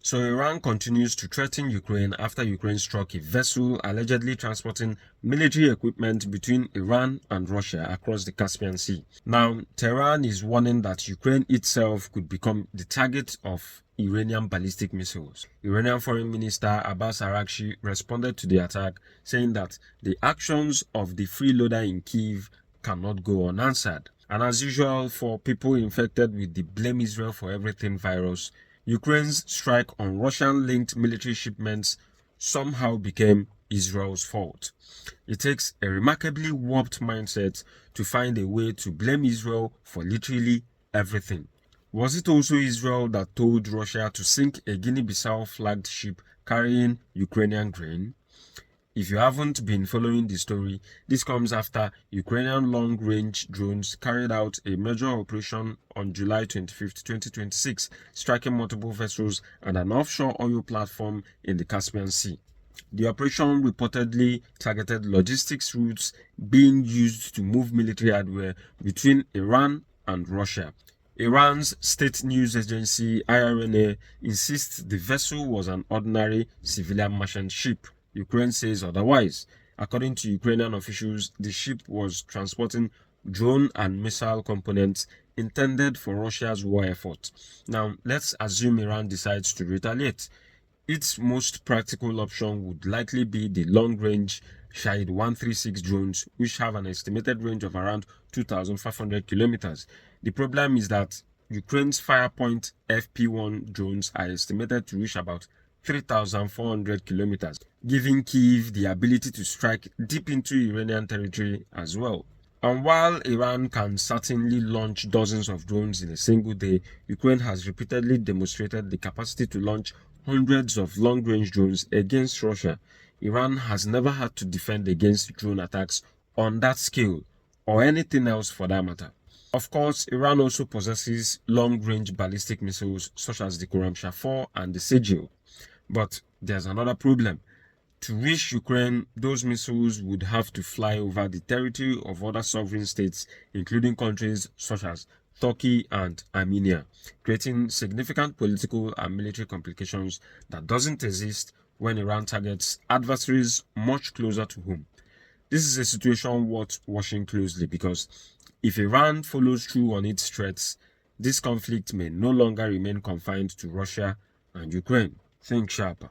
So Iran continues to threaten Ukraine after Ukraine struck a vessel allegedly transporting military equipment between Iran and Russia across the Caspian Sea. Now, Tehran is warning that Ukraine itself could become the target of Iranian ballistic missiles. Iranian Foreign Minister Abbas Araghchi responded to the attack, saying that the actions of the freeloader in Kyiv cannot go unanswered. And as usual, for people infected with the blame Israel for everything virus, Ukraine's strike on Russian-linked military shipments somehow became Israel's fault. It takes a remarkably warped mindset to find a way to blame Israel for literally everything. Was it also Israel that told Russia to sink a Guinea-Bissau flagged ship carrying Ukrainian grain? If you haven't been following the story, this comes after Ukrainian long-range drones carried out a major operation on July 25, 2026, striking multiple vessels and an offshore oil platform in the Caspian Sea. The operation reportedly targeted logistics routes being used to move military hardware between Iran and Russia. Iran's state news agency IRNA insists the vessel was an ordinary civilian merchant ship. Ukraine says otherwise. According to Ukrainian officials, the ship was transporting drone and missile components intended for Russia's war effort. Now, let's assume Iran decides to retaliate. Its most practical option would likely be the long-range Shahid 136 drones, which have an estimated range of around 2,500 kilometers. The problem is that Ukraine's Firepoint FP1 drones are estimated to reach about 3,400 kilometers, giving Kyiv the ability to strike deep into Iranian territory as well. And while Iran can certainly launch dozens of drones in a single day, Ukraine has repeatedly demonstrated the capacity to launch hundreds of long-range drones against Russia. Iran has never had to defend against drone attacks on that scale, or anything else for that matter. Of course, Iran also possesses long-range ballistic missiles such as the Khorramshahr 4 and the Sigil. But there's another problem. To reach Ukraine, those missiles would have to fly over the territory of other sovereign states, including countries such as Turkey and Armenia, creating significant political and military complications that doesn't exist when Iran targets adversaries much closer to home. This is a situation worth watching closely because if Iran follows through on its threats, this conflict may no longer remain confined to Russia and Ukraine. Think sharper.